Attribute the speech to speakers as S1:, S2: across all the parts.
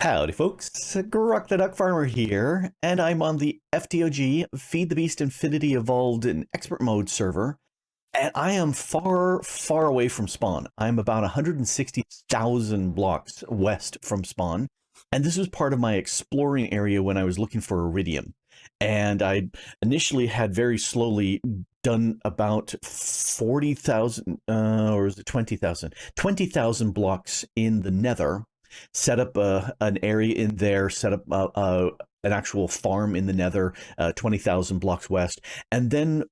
S1: Howdy, folks. Grok the DuckFarmer here, and I'm on the FTOG Feed the Beast Infinity Evolved in Expert Mode server, and I am far, far away from spawn. I'm about 160,000 blocks west from spawn, and this was part of my exploring area when I was looking for iridium. And I initially had very slowly done about 40,000, or is it 20,000? 20,000 blocks in the nether, set up an area in there, set up an actual farm in the nether, 20,000 blocks west, and then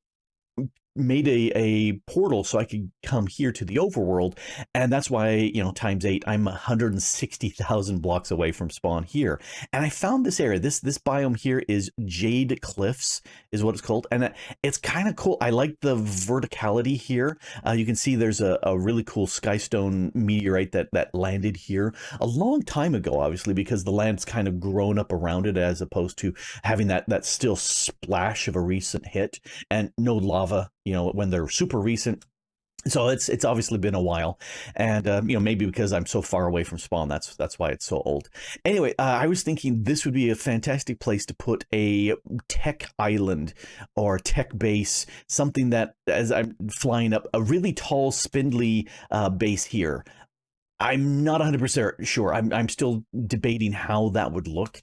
S1: made a portal so I could come here to the overworld. And that's why, times 8, I'm 160,000 blocks away from spawn here. And I found this area. This biome here is Jade Cliffs is what it's called. And it's kind of cool. I like the verticality here. You can see there's a really cool skystone meteorite that landed here a long time ago, obviously, because the land's kind of grown up around it as opposed to having that still splash of a recent hit and no lava, when they're super recent. So it's obviously been a while, and maybe because I'm so far away from spawn, that's why it's so old. Anyway, I was thinking this would be a fantastic place to put a tech island or tech base, something that, as I'm flying up, a really tall, spindly base here. I'm not 100% sure. I'm still debating how that would look.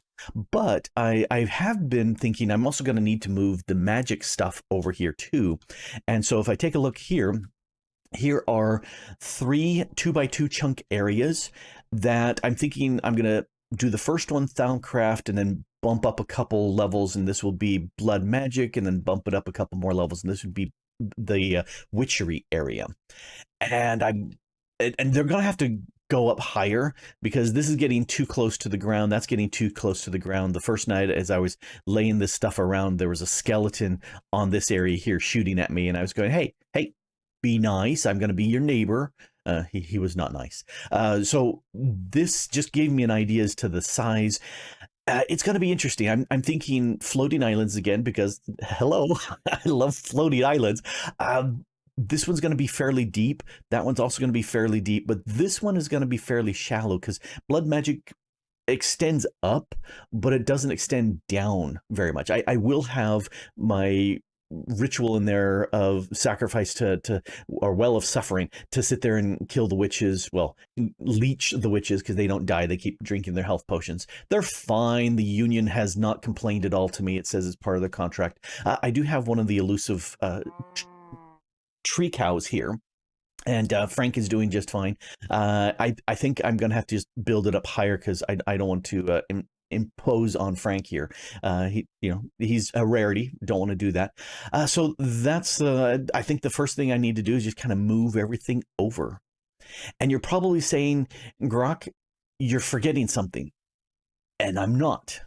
S1: But I have been thinking I'm also going to need to move the magic stuff over here too. And so if I take a look here, here are 3 2x2 chunk areas that I'm thinking I'm going to do the first one, Thaumcraft, and then bump up a couple levels, and this will be blood magic, and then bump it up a couple more levels, and this would be the witchery area. And they're going to have to go up higher because this is getting too close to the ground. That's getting too close to the ground. The first night as I was laying this stuff around, there was a skeleton on this area here shooting at me, and I was going, hey, be nice. I'm going to be your neighbor. He was not nice. So this just gave me an idea as to the size. It's going to be interesting. I'm thinking floating islands again because, hello, I love floating islands. This one's going to be fairly deep. That one's also going to be fairly deep, but this one is going to be fairly shallow because blood magic extends up, but it doesn't extend down very much. I will have my ritual in there of sacrifice to or well of suffering to sit there and kill the witches, well, leech the witches because they don't die. They keep drinking their health potions. They're fine. The union has not complained at all to me. It says it's part of their contract. I do have one of the elusive tree cows here, and Frank is doing just fine. I think I'm gonna have to just build it up higher because I don't want to impose on Frank here. He's a rarity. Don't want to do that. So that's I think the first thing I need to do is just kind of move everything over. And you're probably saying, Grok, you're forgetting something, and I'm not.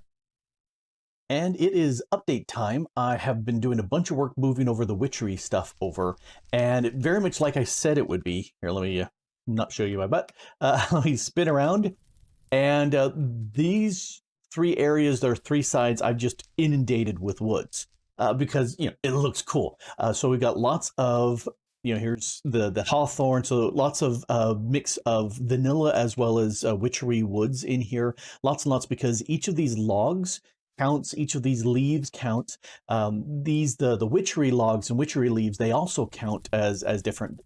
S1: And it is update time. I have been doing a bunch of work moving over the witchery stuff over, and it very much like I said it would be. Here, let me not show you my butt. Let me spin around. And these 3 areas, there are 3 sides I've just inundated with woods because, it looks cool. So we've got lots of, here's the hawthorn. So lots of mix of vanilla as well as witchery woods in here. Lots and lots because each of these logs counts, each of these leaves counts. The witchery logs and witchery leaves, they also count as different.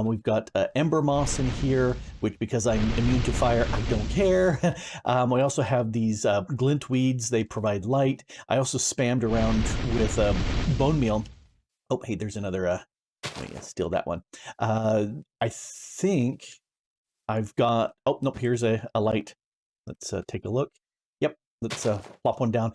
S1: We've got ember moss in here, which because I'm immune to fire, I don't care. We also have these glint weeds. They provide light. I also spammed around with bone meal. Oh, hey, there's another. Let me steal that one. I think I've got. Oh, nope. Here's a light. Let's take a look. Yep. Let's plop one down.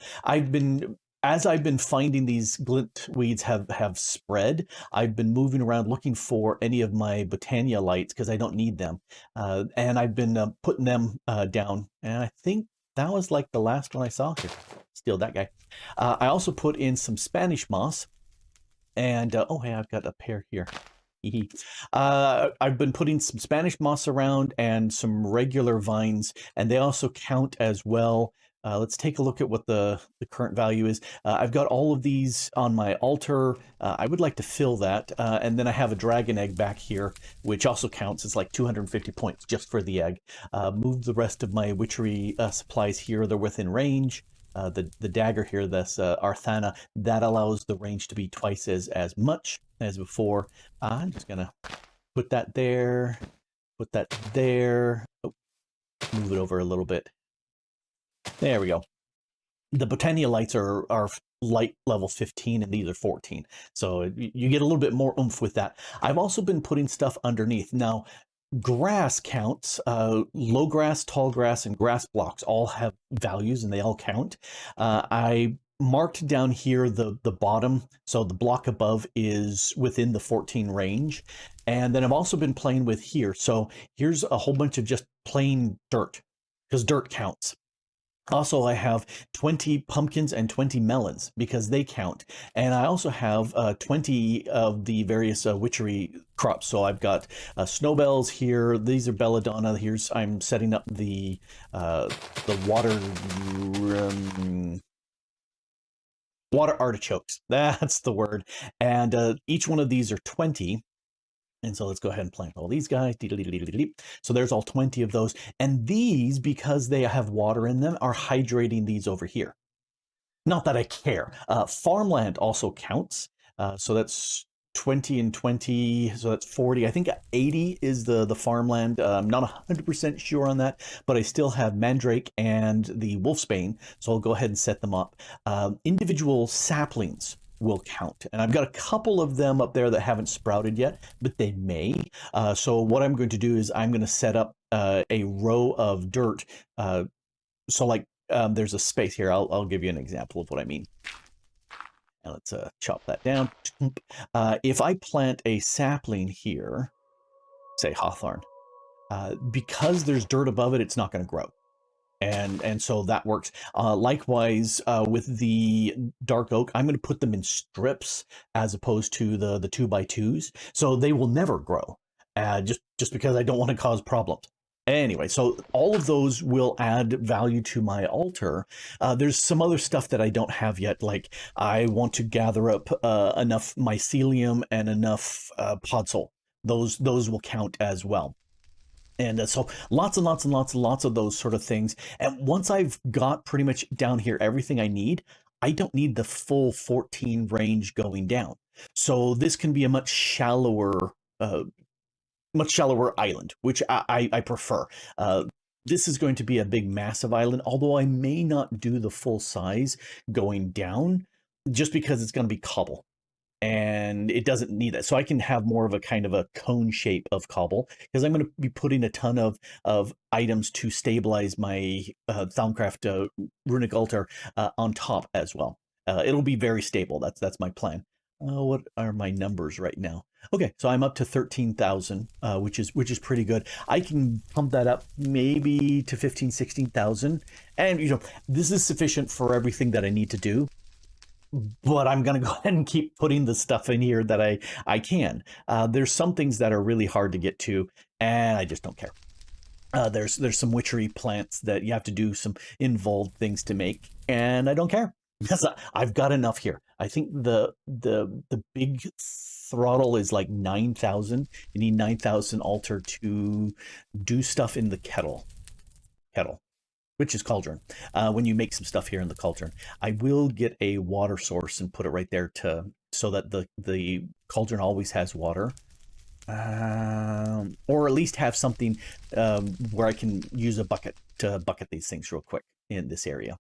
S1: As I've been finding these glint weeds have spread, I've been moving around looking for any of my Botania lights because I don't need them. And I've been putting them down. And I think that was like the last one I saw here. Steal that guy. I also put in some Spanish moss. And, oh, hey, I've got a pair here. I've been putting some Spanish moss around and some regular vines, and they also count as well. Let's take a look at what the current value is. I've got all of these on my altar. I would like to fill that. And then I have a dragon egg back here, which also counts. It's like 250 points just for the egg. Move the rest of my witchery supplies here. They're within range. The dagger here, this Arthana, that allows the range to be twice as much as before. I'm just going to put that there, put that there. Oh, move it over a little bit. There we go. The Botania lights are light level 15 and these are 14. So you get a little bit more oomph with that. I've also been putting stuff underneath. Now, grass counts. Low grass, tall grass, and grass blocks all have values and they all count. I marked down here the bottom, so the block above is within the 14 range. And then I've also been playing with here. So here's a whole bunch of just plain dirt, because dirt counts. Also, I have 20 pumpkins and 20 melons because they count. And I also have 20 of the various witchery crops. So I've got snowbells here. These are belladonna. I'm setting up the water water artichokes. That's the word. And each one of these are 20. And so let's go ahead and plant all these guys. So there's all 20 of those. And these, because they have water in them, are hydrating these over here. Not that I care. Farmland also counts. So that's 20 and 20. So that's 40. I think 80 is the farmland. I'm not 100% sure on that, but I still have Mandrake and the Wolfsbane. So I'll go ahead and set them up. Individual saplings will count. And I've got a couple of them up there that haven't sprouted yet, but they may. So what I'm going to do is I'm going to set up a row of dirt. So like there's a space here. I'll give you an example of what I mean. And let's chop that down. If I plant a sapling here, say hawthorn, because there's dirt above it, it's not going to grow. And so that works. Likewise, with the dark oak, I'm going to put them in strips as opposed to the 2x2s, so they will never grow. Just because I don't want to cause problems. Anyway, so all of those will add value to my altar. There's some other stuff that I don't have yet, like I want to gather up enough mycelium and enough podzol. Those will count as well. And so lots and lots and lots and lots of those sort of things. And once I've got pretty much down here everything I need, I don't need the full 14 range going down. So this can be a much shallower island, which I prefer. This is going to be a big, massive island, although I may not do the full size going down just because it's going to be cobble. And it doesn't need that. So I can have more of a kind of a cone shape of cobble because I'm going to be putting a ton of items to stabilize my Thaumcraft runic altar on top as well. It'll be very stable. That's my plan. What are my numbers right now? Okay, so I'm up to 13,000, which is pretty good. I can pump that up maybe to 15, 16,000. And this is sufficient for everything that I need to do. But I'm going to go ahead and keep putting the stuff in here that I can. There's some things that are really hard to get to, and I just don't care. There's some witchery plants that you have to do some involved things to make, and I don't care because I've got enough here. I think the big throttle is like 9,000. You need 9,000 altar to do stuff in the kettle, which is cauldron. When you make some stuff here in the cauldron, I will get a water source and put it right there so that the cauldron always has water, or at least have something where I can use a bucket to bucket these things real quick in this area.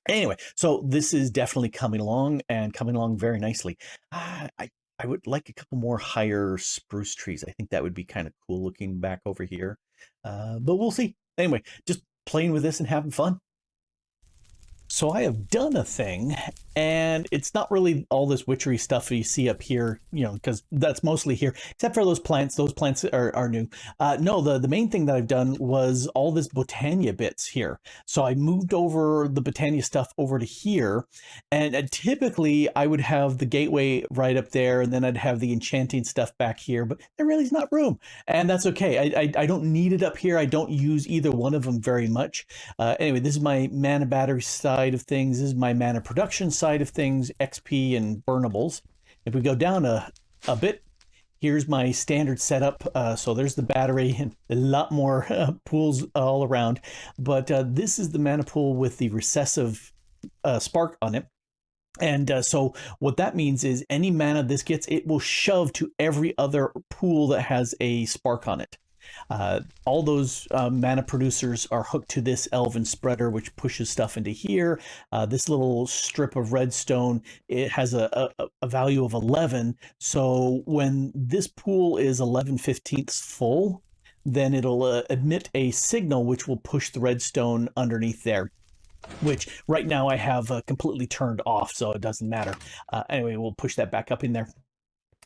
S1: Anyway, so this is definitely coming along and coming along very nicely. I would like a couple more higher spruce trees. I think that would be kind of cool looking back over here, but we'll see. Anyway, just playing with this and having fun. So I have done a thing, and it's not really all this witchery stuff you see up here, you know, because that's mostly here, except for those plants. Those plants are new. No, the main thing that I've done was all this Botania bits here. So I moved over the Botania stuff over to here, and typically I would have the gateway right up there, and then I'd have the enchanting stuff back here, but there really is not room, and that's okay. I don't need it up here. I don't use either one of them very much. Anyway, this is my mana battery side of things. This is my mana production side of things, XP and burnables. If we go down a bit, here's my standard setup. So there's the battery and a lot more pools all around. But this is the mana pool with the recessive spark on it. And so what that means is any mana this gets, it will shove to every other pool that has a spark on it. All those mana producers are hooked to this elven spreader, which pushes stuff into here. This little strip of redstone, it has a value of 11. So when this pool is 11/15 full, then it'll emit a signal which will push the redstone underneath there, which right now I have completely turned off, so it doesn't matter. Anyway, we'll push that back up in there.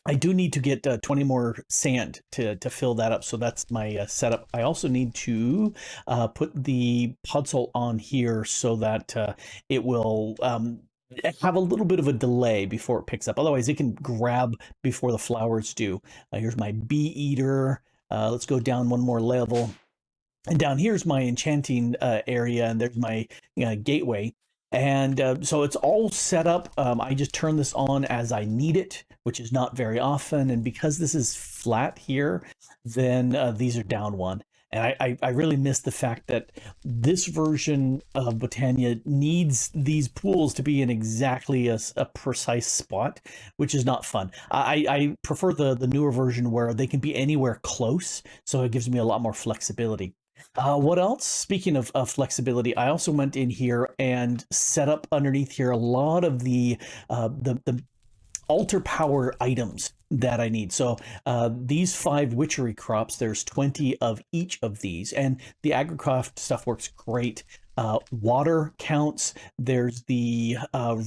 S1: I do need to get 20 more sand to fill that up, so that's my setup. I also need to put the podzol on here so that it will have a little bit of a delay before it picks up. Otherwise, it can grab before the flowers do. Here's my bee eater. Let's go down one more level. And down here's my enchanting area, and there's my gateway. And so it's all set up. I just turn this on as I need it, which is not very often. And because this is flat here, then these are down one. And I really miss the fact that this version of Botania needs these pools to be in exactly a precise spot, which is not fun. I prefer the newer version where they can be anywhere close, so it gives me a lot more flexibility. What else? Speaking of flexibility, I also went in here and set up underneath here a lot of the altar power items that I need. So these 5 witchery crops, there's 20 of each of these, and the agricraft stuff works great. Water counts. There's the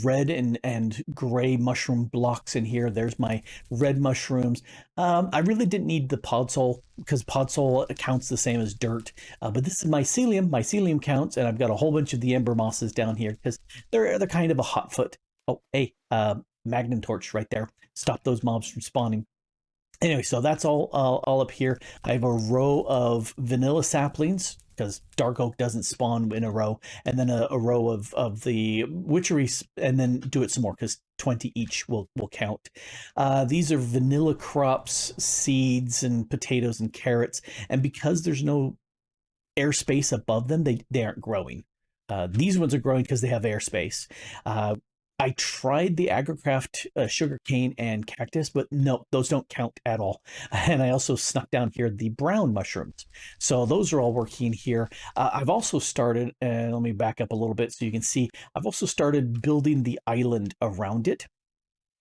S1: red and gray mushroom blocks in here. There's my red mushrooms. I really didn't need the podzol because podzol counts the same as dirt. But this is mycelium. Mycelium counts, and I've got a whole bunch of the ember mosses down here because they're kind of a hot foot. Oh, hey, magnum torch right there. Stop those mobs from spawning. Anyway, so that's all up here. I have a row of vanilla saplings because dark oak doesn't spawn in a row, and then a row of the witchery, and then do it some more because 20 each will count. These are vanilla crops, seeds, and potatoes and carrots, and because there's no airspace above them, they aren't growing. These ones are growing because they have airspace. I tried the agricraft sugarcane and cactus, but no, those don't count at all. And I also snuck down here the brown mushrooms. So those are all working here. I've also started, and let me back up a little bit so you can see, I've also started building the island around it,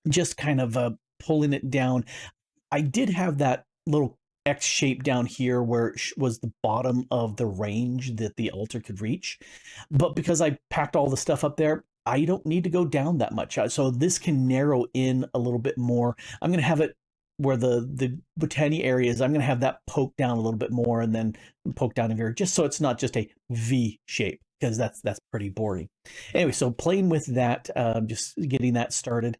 S1: just kind of pulling it down. I did have that little X shape down here where it was the bottom of the range that the altar could reach. But because I packed all the stuff up there, I don't need to go down that much. So this can narrow in a little bit more. I'm going to have it where the Botania area is. I'm going to have that poke down a little bit more and then poke down in here, just so it's not just a V shape, because that's pretty boring. Anyway, so playing with that, just getting that started,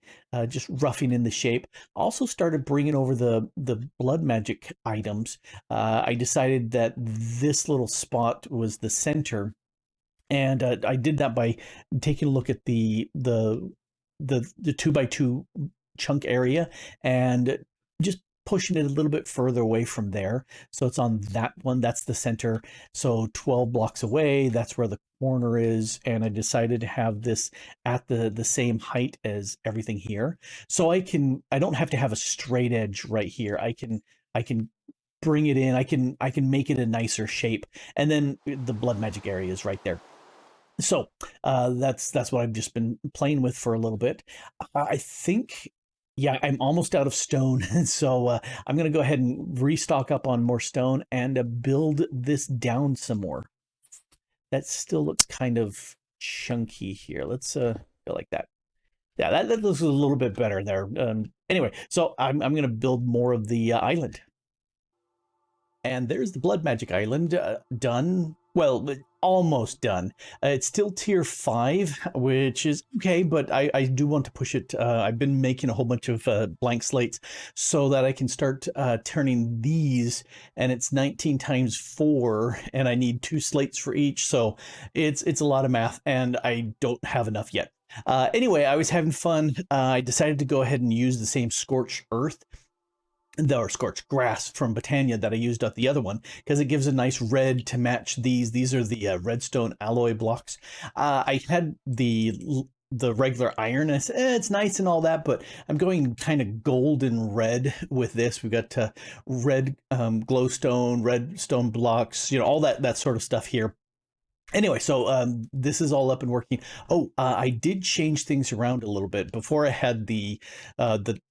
S1: just roughing in the shape. Also started bringing over the blood magic items. I decided that this little spot was the center. And I did that by taking a look at the 2x2 chunk area and just pushing it a little bit further away from there. So it's on that one. That's the center. So 12 blocks away, that's where the corner is. And I decided to have this at the same height as everything here. So I don't have to have a straight edge right here. I can bring it in. I can make it a nicer shape. And then the blood magic area is right there. So that's what I've just been playing with for a little bit. I think, yeah, I'm almost out of stone. So I'm going to go ahead and restock up on more stone and build this down some more. That still looks kind of chunky here. Let's go like that. Yeah, that looks a little bit better there. Anyway, so I'm gonna build more of the island. And there's the Blood Magic Island done. Well, almost done. It's still tier 5, which is okay, but I do want to push it. I've been making a whole bunch of blank slates so that I can start turning these, and it's 19 times 4, and I need 2 slates for each, so it's a lot of math, and I don't have enough yet. Anyway, I was having fun. I decided to go ahead and use the same Scorched Earth or scorched grass from Botania that I used at the other one, because it gives a nice red to match these. These are the redstone alloy blocks. I had the regular iron. I said, it's nice and all that, but I'm going kind of gold and red with this. We've got red glowstone, red stone blocks, all that sort of stuff here. Anyway, so this is all up and working. Oh, I did change things around a little bit. Before I had the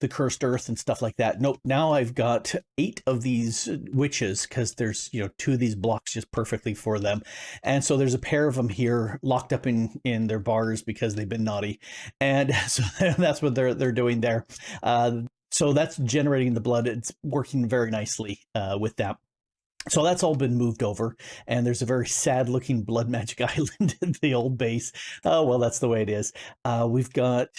S1: cursed earth and stuff like that. Nope, now I've got 8 of these witches, because there's 2 of these blocks just perfectly for them, and so there's a pair of them here locked up in their bars because they've been naughty, and so that's what they're doing there. So that's generating the blood. It's working very nicely with that. So that's all been moved over, and there's a very sad looking Blood Magic Island in the old base. Oh, well, that's the way it is. We've got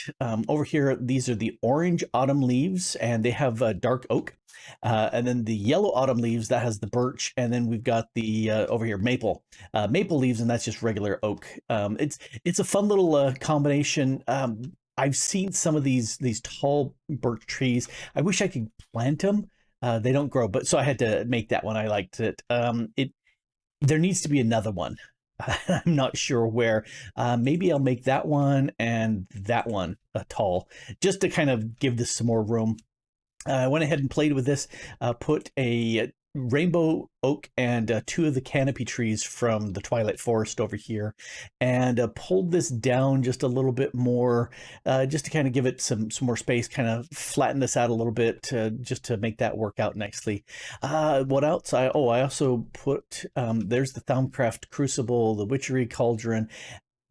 S1: over here, these are the orange autumn leaves, and they have dark oak. And then the yellow autumn leaves, that has the birch. And then we've got the over here, maple leaves, and that's just regular oak. It's a fun little combination. I've seen some of these tall birch trees. I wish I could plant them. They don't grow, but so I had to make that one. I liked it. There needs to be another one. I'm not sure where. Maybe I'll make that one and that one tall, just to kind of give this some more room. I went ahead and played with this, put a rainbow oak and 2 of the canopy trees from the Twilight Forest over here, and pulled this down just a little bit more, just to kind of give it some more space, kind of flatten this out a little bit, just to make that work out nicely. What else? I also put, there's the Thaumcraft Crucible, the Witchery Cauldron.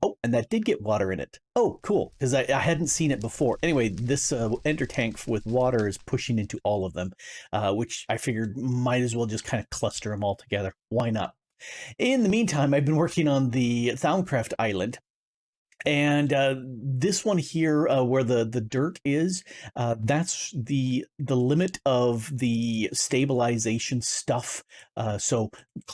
S1: Oh, and that did get water in it. Oh, cool, because I hadn't seen it before. Anyway, this ender tank with water is pushing into all of them, which I figured might as well just kind of cluster them all together. Why not? In the meantime, I've been working on the Thaumcraft Island. And this one here, where the dirt is, that's the limit of the stabilization stuff. So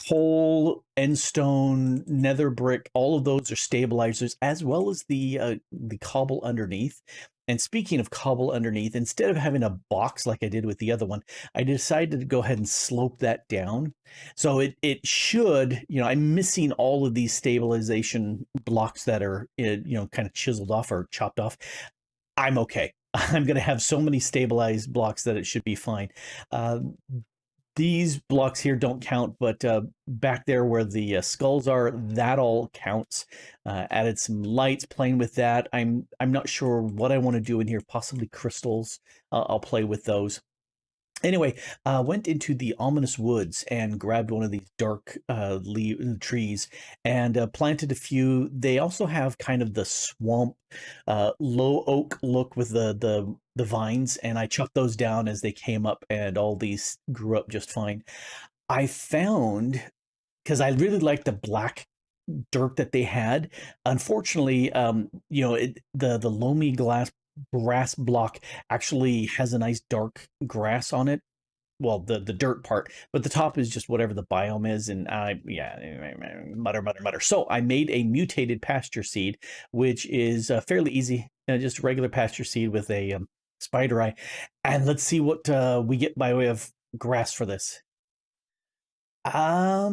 S1: coal, endstone, nether brick, all of those are stabilizers, as well as the cobble underneath. And speaking of cobble underneath, instead of having a box like I did with the other one, I decided to go ahead and slope that down. So it should, I'm missing all of these stabilization blocks that are, kind of chiseled off or chopped off. I'm okay. I'm going to have so many stabilized blocks that it should be fine. These blocks here don't count, but back there where the skulls are, that all counts. Added some lights, playing with that. I'm not sure what I want to do in here. Possibly crystals. I'll play with those. Anyway, went into the ominous woods and grabbed one of these dark trees and planted a few. They also have kind of the swamp, low oak look with the vines, and I chucked those down as they came up, and all these grew up just fine. I found, because I really liked the black dirt that they had. Unfortunately, the loamy grass block actually has a nice dark grass on it. Well, the dirt part, but the top is just whatever the biome is, and mutter. So I made a mutated pasture seed, which is fairly easy, just regular pasture seed with a spider eye, and let's see what we get by way of grass for this. I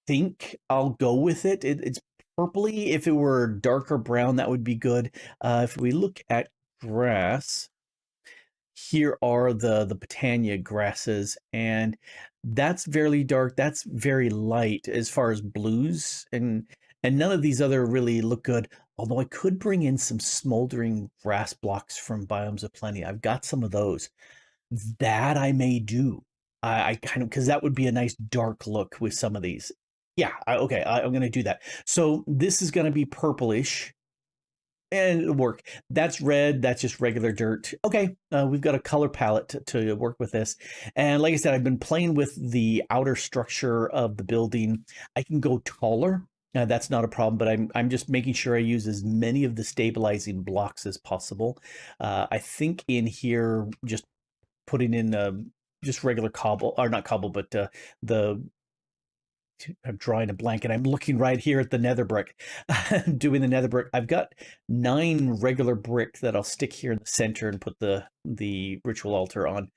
S1: think I'll go with it. It's purpley. If it were darker brown, that would be good. If we look at grass, here are the Botania grasses, and that's very dark. That's very light as far as blues, and none of these other really look good. Although I could bring in some smoldering grass blocks from Biomes of Plenty. I've got some of those. That I may do. I kind of, because that would be a nice dark look with some of these. Yeah, okay, I'm going to do that. So this is going to be purplish, and it'll work. That's red. That's just regular dirt. Okay, we've got a color palette to work with this. And like I said, I've been playing with the outer structure of the building. I can go taller. That's not a problem, but I'm just making sure I use as many of the stabilizing blocks as possible. I think in here, just putting in just regular cobble, or not cobble, but the I'm drawing a blank, and I'm looking right here at the nether brick. Doing the nether brick. I've got 9 regular brick that I'll stick here in the center and put the ritual altar on.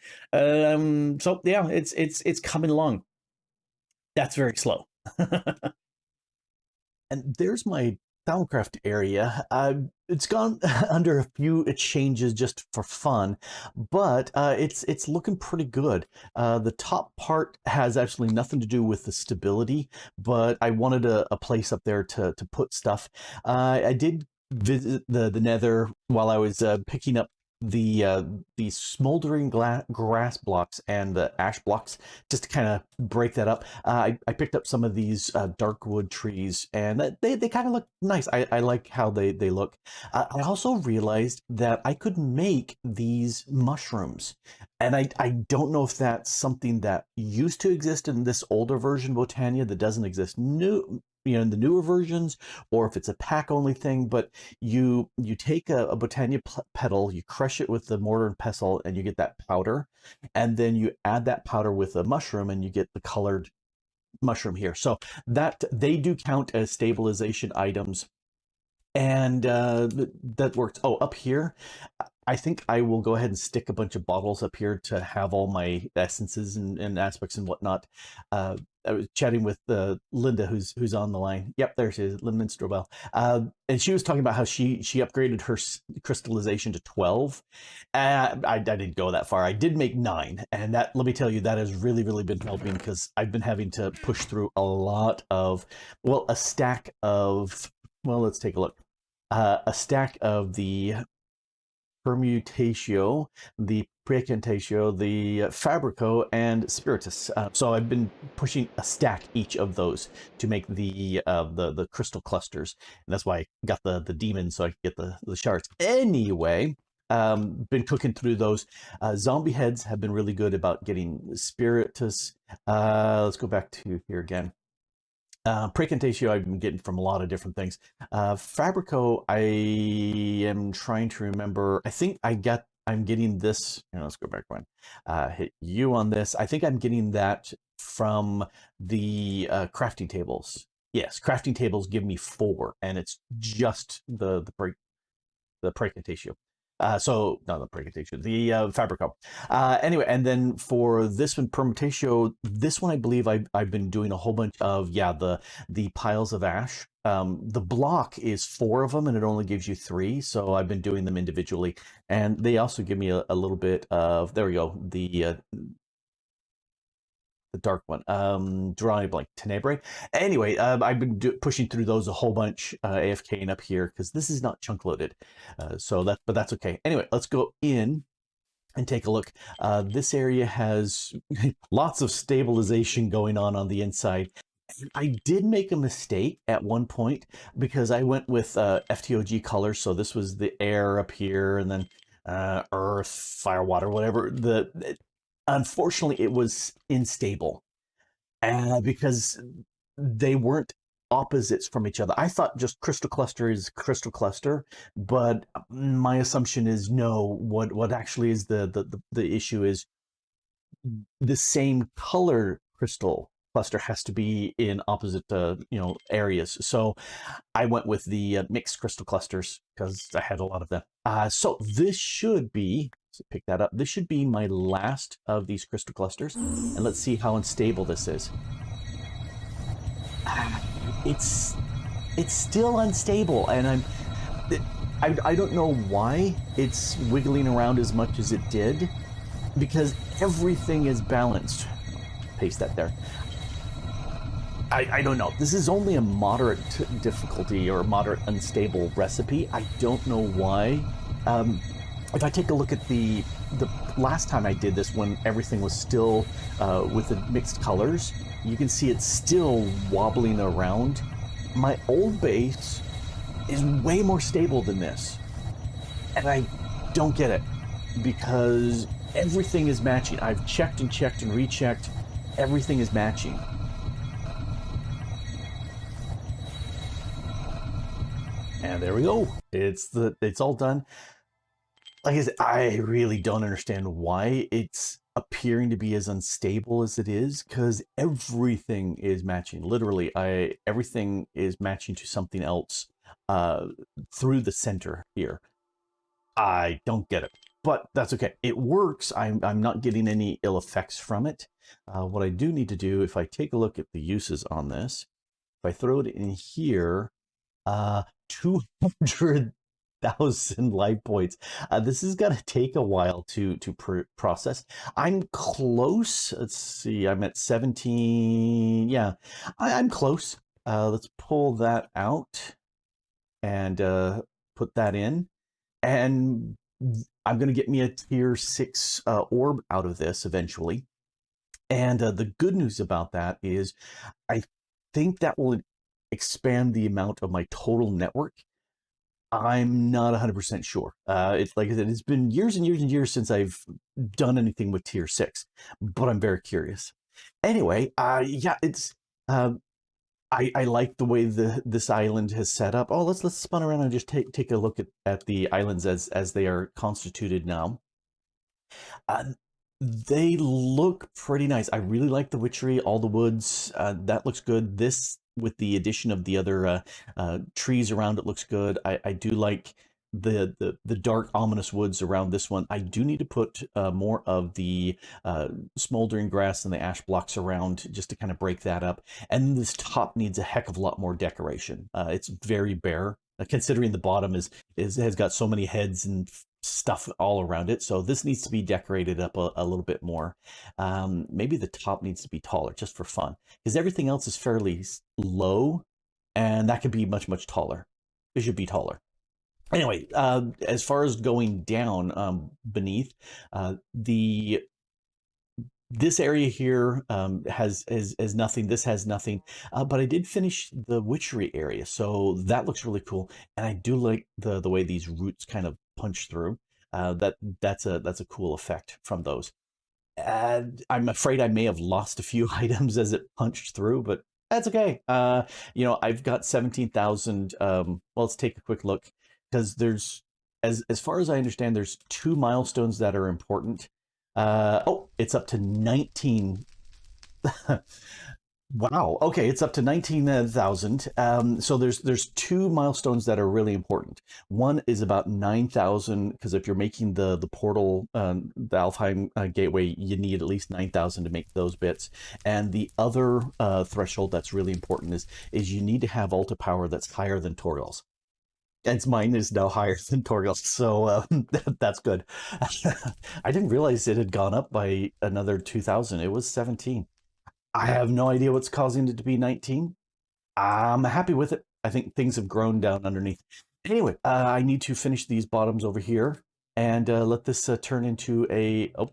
S1: So yeah, it's coming along. That's very slow. And there's my Thaumcraft area. It's gone under a few changes just for fun, but it's looking pretty good. The top part has actually nothing to do with the stability, but I wanted a place up there to put stuff. I did visit the Nether while I was picking up the smoldering grass blocks and the ash blocks, just to kind of break that up. I picked up some of these dark wood trees, and they kind of look nice. I like how they look. I also realized that I could make these mushrooms, and I don't know if that's something that used to exist in this older version of Botania that doesn't exist new, in the newer versions, or if it's a pack only thing. But you take a Botania petal, you crush it with the mortar and pestle, and you get that powder, and then you add that powder with a mushroom, and you get the colored mushroom here. So that they do count as stabilization items, and that works. Oh, up here, I think I will go ahead and stick a bunch of bottles up here to have all my essences and aspects and whatnot. I was chatting with Linda, who's on the line. Yep, there she is, Linda Minstrobel. And she was talking about how she upgraded her crystallization to 12. I didn't go that far. I did make 9, and that, let me tell you, that has really, really been helping, because I've been having to push through a lot of, well, a stack of, well, let's take a look. A stack of the Permutatio, the Precantatio, the Fabrico, and Spiritus. So I've been pushing a stack each of those to make the crystal clusters, and that's why I got the demon, so I could get the shards. Anyway, been cooking through those. Zombie heads have been really good about getting Spiritus. Let's go back to here again. Precantatio I've been getting from a lot of different things. Fabrico, I am trying to remember. I think I'm getting this. Let's go back one. Hit you on this. I think I'm getting that from the crafting tables. Yes, crafting tables give me 4, and it's just the Precantatio. So not the Precantatio, the Fabrico. Anyway, and then for this one, Permutatio, this one I believe I've been doing a whole bunch of, the piles of ash. The block is 4 of them, and it only gives you 3, so I've been doing them individually. And they also give me a little bit of, there we go, the dark one, drawing blank, Tenebrae. Anyway, I've been pushing through those a whole bunch, AFK and up here, because this is not chunk loaded. But that's okay. Anyway, let's go in and take a look. This area has lots of stabilization going on the inside. I did make a mistake at one point, because I went with FTOG colors. So this was the air up here, and then earth, fire, water, whatever. Unfortunately, it was unstable, because they weren't opposites from each other. I thought just crystal cluster is crystal cluster, but my assumption is no. What actually is the issue is the same color crystal cluster has to be in opposite areas. So I went with the mixed crystal clusters, because I had a lot of them. So this should be, so pick that up. This should be my last of these crystal clusters, and let's see how unstable this is. It's still unstable, and I don't know why it's wiggling around as much as it did, because everything is balanced. Paste that there. I don't know. This is only a moderate difficulty or moderate unstable recipe. I don't know why. if I take a look at the last time I did this, when everything was still with the mixed colors, you can see it's still wobbling around. My old base is way more stable than this, and I don't get it because everything is matching. I've checked and checked and rechecked. Everything is matching. And there we go. It's all done. Like I said, I really don't understand why it's appearing to be as unstable as it is, because everything is matching. Literally, everything is matching to something else through the center here. I don't get it, but that's okay. It works. I'm not getting any ill effects from it. What I do need to do, if I take a look at the uses on this, if I throw it in here, 200,000 life points. This is gonna take a while to process. I'm close. Let's see. I'm at 17. Yeah, I'm close. Let's pull that out and put that in, and I'm gonna get me a tier 6 orb out of this eventually. And the good news about that is, I think that will expand the amount of my total network. I'm not 100% sure. It's like I said, it's been years and years and years since I've done anything with tier 6, but I'm very curious. Anyway, yeah, it's I like the way this island has set up. Oh, let's spin around and just take a look at the islands as they are constituted now. They look pretty nice. I really like the witchery, all the woods. That looks good. This, with the addition of the other trees around it, looks good. I do like the dark, ominous woods around this one. I do need to put more of the smoldering grass and the ash blocks around just to kind of break that up. And this top needs a heck of a lot more decoration. It's very bare, considering the bottom has got so many heads and stuff all around it. So this needs to be decorated up a little bit more. Maybe the top needs to be taller just for fun, because everything else is fairly low, and that could be much, much taller. It should be taller. Anyway, as far as going down beneath, this area here has nothing. This has nothing, but I did finish the witchery area, so that looks really cool. And I do like the way these roots kind of punch through. That's a cool effect from those. And I'm afraid I may have lost a few items as it punched through, but that's okay. I've got 17,000. Well, let's take a quick look, because there's, as far as I understand, there's 2 milestones that are important. Oh, it's up to 19. Wow. Okay, it's up to 19,000. So there's 2 milestones that are really important. One is about 9,000, because if you're making the portal, the Alfheim gateway, you need at least 9,000 to make those bits. And the other threshold that's really important is you need to have Alta power that's higher than Toriel's. And mine is now higher than Toriel's, so that's good. I didn't realize it had gone up by another 2,000. It was 17. I have no idea what's causing it to be 19. I'm happy with it. I think things have grown down underneath. Anyway, I need to finish these bottoms over here and let this turn into a... Oh,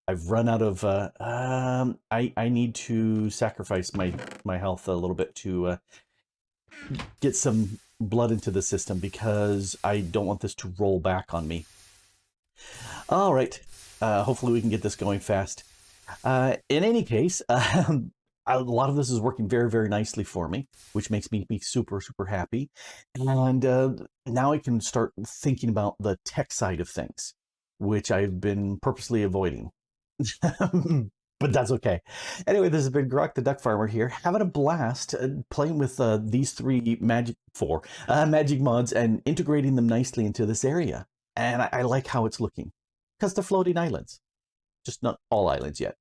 S1: I've run out of... I need to sacrifice my health a little bit to get some blood into the system, because I don't want this to roll back on me. All right. Hopefully we can get this going fast. In any case, a lot of this is working very, very nicely for me, which makes me be super, super happy. And now I can start thinking about the tech side of things, which I've been purposely avoiding. But that's okay. Anyway, this has been Grok the DuckFarmer here, having a blast playing with these 3 magic mods and integrating them nicely into this area. And I like how it's looking, because they're floating islands. Just not all islands yet.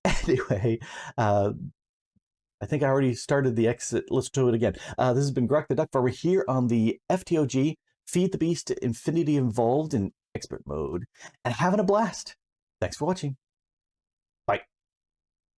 S1: Anyway, I think I already started the exit. Let's do it again. This has been Grok the DuckFarmer here on the FTOG, Feed the Beast Infinity Involved in Expert Mode, and having a blast. Thanks for watching.